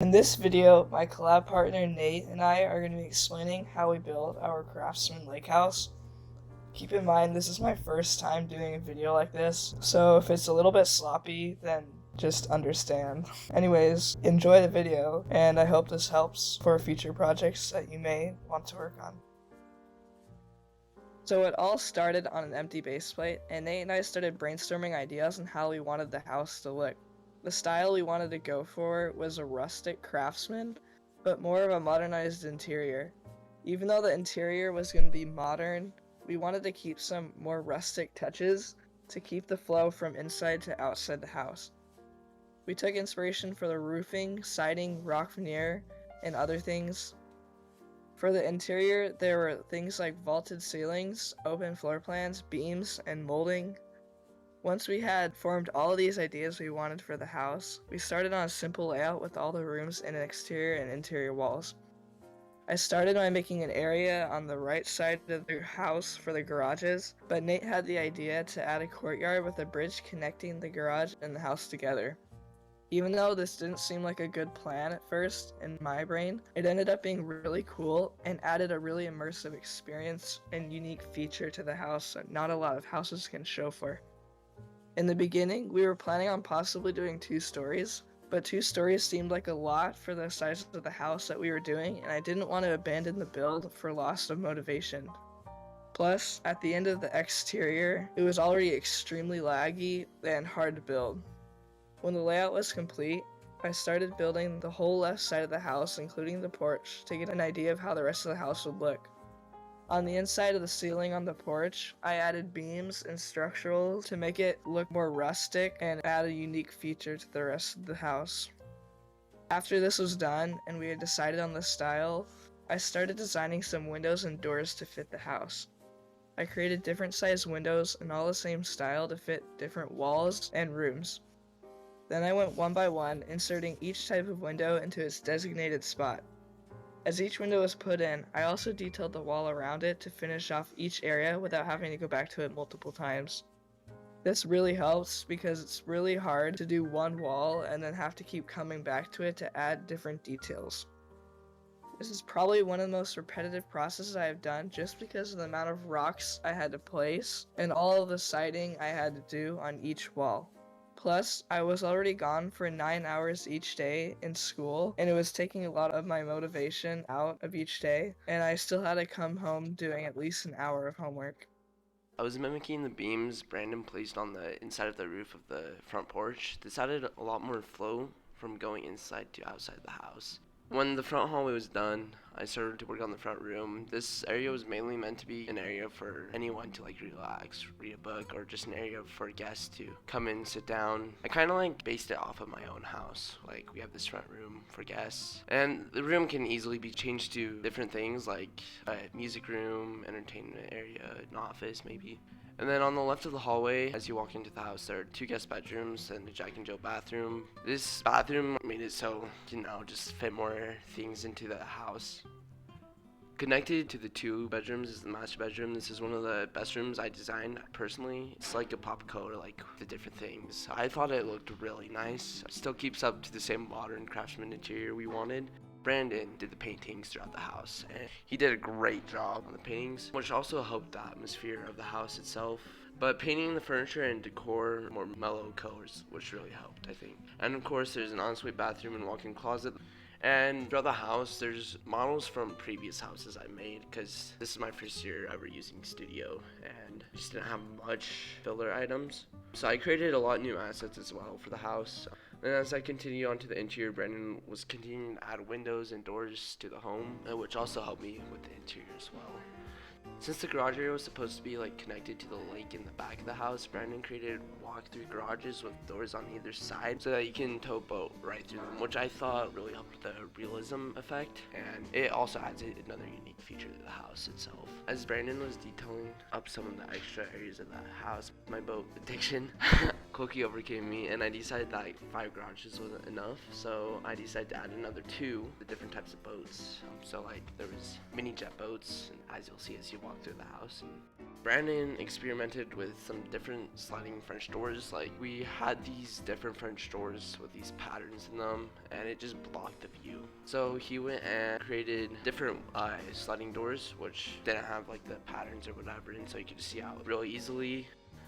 In this video, my collab partner Nate and I are going to be explaining how we build our Craftsman Lake House. Keep in mind, this is my first time doing a video like this, so if it's a little bit sloppy, then just understand. Anyways, enjoy the video, and I hope this helps for future projects that you may want to work on. So it all started on an empty base plate, and Nate and I started brainstorming ideas on how we wanted the house to look. The style we wanted to go for was a rustic craftsman, but more of a modernized interior. Even though the interior was going to be modern, we wanted to keep some more rustic touches to keep the flow from inside to outside the house. We took inspiration for the roofing, siding, rock veneer, and other things. For the interior, there were things like vaulted ceilings, open floor plans, beams, and molding. Once we had formed all of these ideas we wanted for the house, we started on a simple layout with all the rooms and exterior and interior walls. I started by making an area on the right side of the house for the garages, but Nate had the idea to add a courtyard with a bridge connecting the garage and the house together. Even though this didn't seem like a good plan at first in my brain, it ended up being really cool and added a really immersive experience and unique feature to the house that not a lot of houses can show for. In the beginning, we were planning on possibly doing 2 stories, but 2 stories seemed like a lot for the size of the house that we were doing, and I didn't want to abandon the build for loss of motivation. Plus, at the end of the exterior, it was already extremely laggy and hard to build. When the layout was complete, I started building the whole left side of the house, including the porch, to get an idea of how the rest of the house would look. On the inside of the ceiling on the porch, I added beams and structurals to make it look more rustic and add a unique feature to the rest of the house. After this was done and we had decided on the style, I started designing some windows and doors to fit the house. I created different sized windows in all the same style to fit different walls and rooms. Then I went one by one, inserting each type of window into its designated spot. As each window was put in, I also detailed the wall around it to finish off each area without having to go back to it multiple times. This really helps because it's really hard to do one wall and then have to keep coming back to it to add different details. This is probably one of the most repetitive processes I have done just because of the amount of rocks I had to place and all of the siding I had to do on each wall. Plus, I was already gone for 9 hours each day in school, and it was taking a lot of my motivation out of each day, and I still had to come home doing at least an hour of homework. I was mimicking the beams Brandon placed on the inside of the roof of the front porch. This added a lot more flow from going inside to outside the house. When the front hallway was done, I started to work on the front room. This area was mainly meant to be an area for anyone to relax, read a book, or just an area for guests to come in, sit down. I kind of based it off of my own house. We have this front room for guests, and the room can easily be changed to different things like a music room, entertainment area, an office maybe. And then on the left of the hallway, as you walk into the house, there are 2 guest bedrooms and a Jack and Jill bathroom. This bathroom made it so, just fit more things into the house. Connected to the 2 bedrooms is the master bedroom. This is one of the best rooms I designed personally. It's like a pop color, the different things. I thought it looked really nice. It still keeps up to the same modern craftsman interior we wanted. Brandon did the paintings throughout the house, and he did a great job on the paintings, which also helped the atmosphere of the house itself. But painting the furniture and decor more mellow colors, which really helped, I think. And of course, there's an ensuite bathroom and walk-in closet. And throughout the house, there's models from previous houses I made, because this is my first year ever using Studio, and I just didn't have much filler items. So I created a lot of new assets as well for the house. And as I continued on to the interior, Brandon was continuing to add windows and doors to the home, which also helped me with the interior as well. Since the garage area was supposed to be connected to the lake in the back of the house, Brandon created walk-through garages with doors on either side so that you can tow a boat right through them, which I thought really helped the realism effect, and it also adds another unique feature to the house itself. As Brandon was detailing up some of the extra areas of the house, my boat addiction quickly overcame me, and I decided that 5 garages wasn't enough, so I decided to add another 2, the different types of boats. So there was mini jet boats, and as you'll see as you walk through the house, and Brandon experimented with some different sliding French doors. Like, we had these different French doors with these patterns in them, and it just blocked the view. So he went and created different sliding doors, which didn't have like the patterns or whatever, and so you could just see out really easily.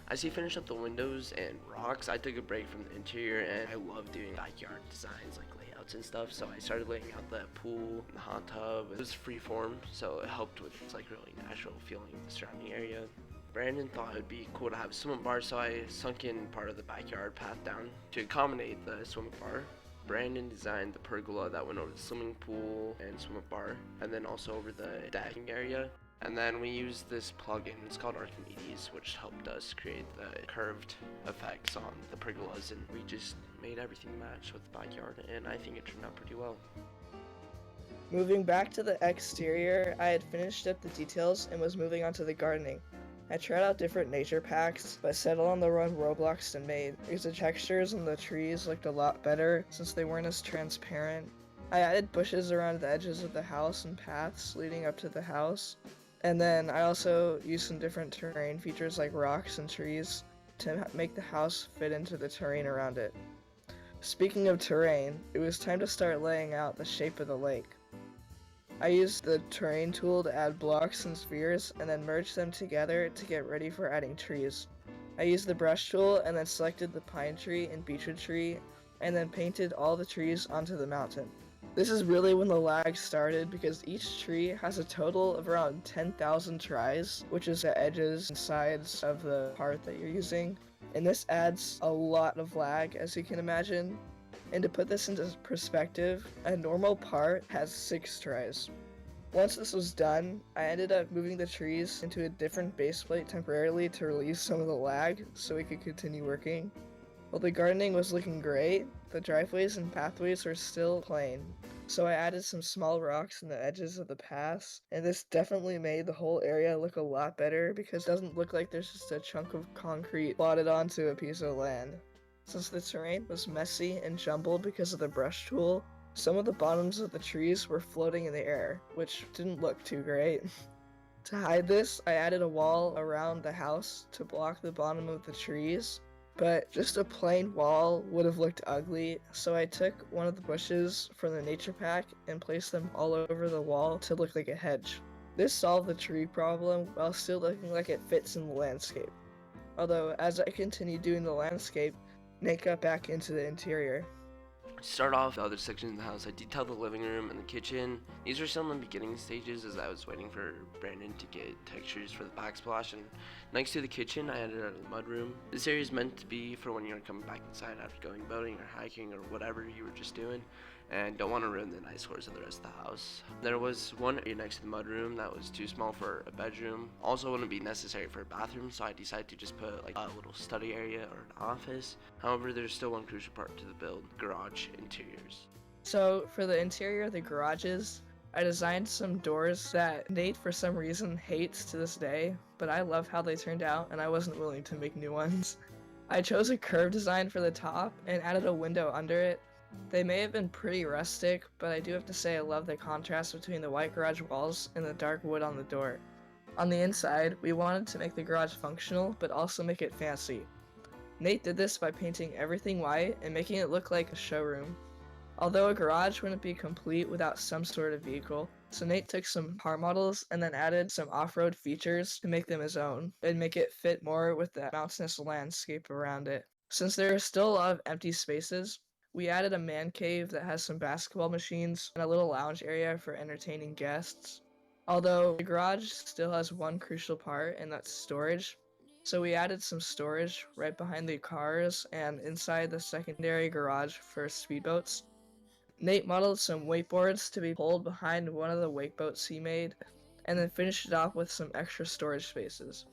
As he finished up the windows and rocks, I took a break from the interior, and I love doing backyard designs, like layouts and stuff. So I started laying out the pool, the hot tub. It was free form, so it helped with its like really natural feeling of the surrounding area. Brandon thought it would be cool to have a swimming bar, so I sunk in part of the backyard path down to accommodate the swimming bar. Brandon designed the pergola that went over the swimming pool and swimming bar, and then also over the decking area. And then we used this plugin, it's called Archimedes, which helped us create the curved effects on the pergolas, and we just made everything match with the backyard, and I think it turned out pretty well. Moving back to the exterior, I had finished up the details and was moving on to the gardening. I tried out different nature packs, but settled on the one Roblox had made, because the textures on the trees looked a lot better since they weren't as transparent. I added bushes around the edges of the house and paths leading up to the house. And then I also used some different terrain features like rocks and trees to make the house fit into the terrain around it. Speaking of terrain, it was time to start laying out the shape of the lake. I used the terrain tool to add blocks and spheres and then merged them together to get ready for adding trees. I used the brush tool and then selected the pine tree and beechwood tree and then painted all the trees onto the mountain. This is really when the lag started because each tree has a total of around 10,000 tries, which is the edges and sides of the part that you're using. And this adds a lot of lag, as you can imagine. And to put this into perspective, a normal part has 6 tries. Once this was done, I ended up moving the trees into a different base plate temporarily to release some of the lag so we could continue working. While the gardening was looking great, the driveways and pathways were still plain, so I added some small rocks in the edges of the paths, and this definitely made the whole area look a lot better because it doesn't look like there's just a chunk of concrete plotted onto a piece of land. Since the terrain was messy and jumbled because of the brush tool, some of the bottoms of the trees were floating in the air, which didn't look too great. To hide this, I added a wall around the house to block the bottom of the trees. But just a plain wall would have looked ugly, so I took one of the bushes from the nature pack and placed them all over the wall to look like a hedge. This solved the tree problem while still looking like it fits in the landscape. Although, as I continued doing the landscape, Nate got back into the interior. To start off the other sections of the house, I detailed the living room and the kitchen. These were still in the beginning stages as I was waiting for Brandon to get textures for the backsplash, and next to the kitchen I added a mudroom. This area is meant to be for when you're coming back inside after going boating or hiking or whatever you were just doing, and don't want to ruin the nice floors of the rest of the house. There was one area next to the mudroom that was too small for a bedroom. Also wouldn't be necessary for a bathroom, so I decided to just put like a little study area or an office. However, there's still one crucial part to the build: garage interiors. So for the interior of the garages, I designed some doors that Nate for some reason hates to this day, but I love how they turned out and I wasn't willing to make new ones. I chose a curved design for the top and added a window under it. They may have been pretty rustic, but I do have to say I love the contrast between the white garage walls and the dark wood on the door. On the inside, we wanted to make the garage functional, but also make it fancy. Nate did this by painting everything white and making it look like a showroom. Although a garage wouldn't be complete without some sort of vehicle, so Nate took some car models and then added some off-road features to make them his own and make it fit more with the mountainous landscape around it. Since there are still a lot of empty spaces, we added a man cave that has some basketball machines and a little lounge area for entertaining guests. Although the garage still has one crucial part, and that's storage. So we added some storage right behind the cars and inside the secondary garage for speedboats. Nate modeled some wakeboards to be pulled behind one of the wakeboats he made, and then finished it off with some extra storage spaces.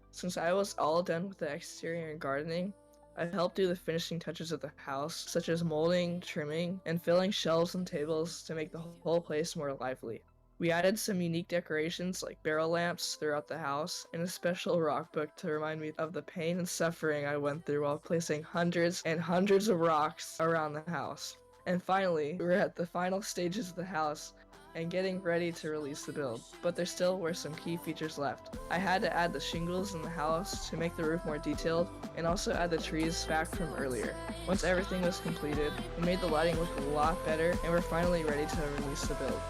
Since I was all done with the exterior and gardening, I helped do the finishing touches of the house, such as molding, trimming, and filling shelves and tables to make the whole place more lively. We added some unique decorations like barrel lamps throughout the house, and a special rock book to remind me of the pain and suffering I went through while placing hundreds and hundreds of rocks around the house. And finally, we were at the final stages of the house, and getting ready to release the build, but there still were some key features left. I had to add the shingles in the house to make the roof more detailed, and also add the trees back from earlier. Once everything was completed, we made the lighting look a lot better, and we're finally ready to release the build.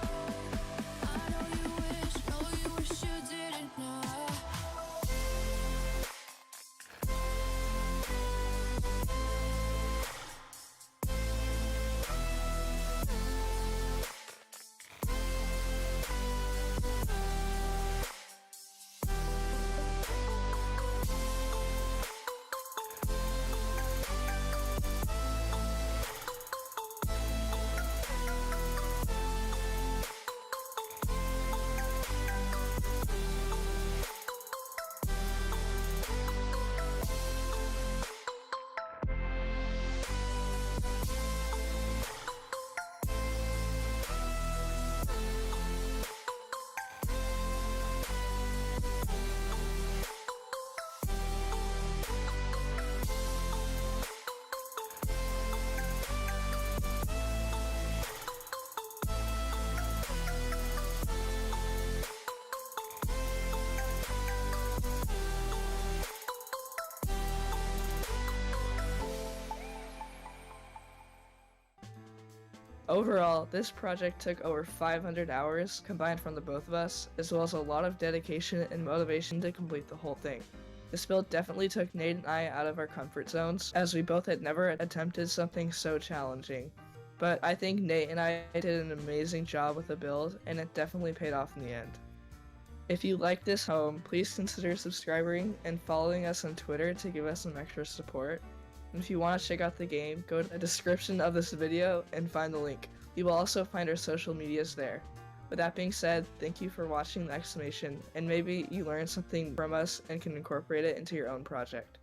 Overall, this project took over 500 hours combined from the both of us, as well as a lot of dedication and motivation to complete the whole thing. This build definitely took Nate and I out of our comfort zones, as we both had never attempted something so challenging. But I think Nate and I did an amazing job with the build, and it definitely paid off in the end. If you like this home, please consider subscribing and following us on Twitter to give us some extra support. And if you want to check out the game, go to the description of this video and find the link. You will also find our social medias there. With that being said, thank you for watching the explanation, and maybe you learned something from us and can incorporate it into your own project.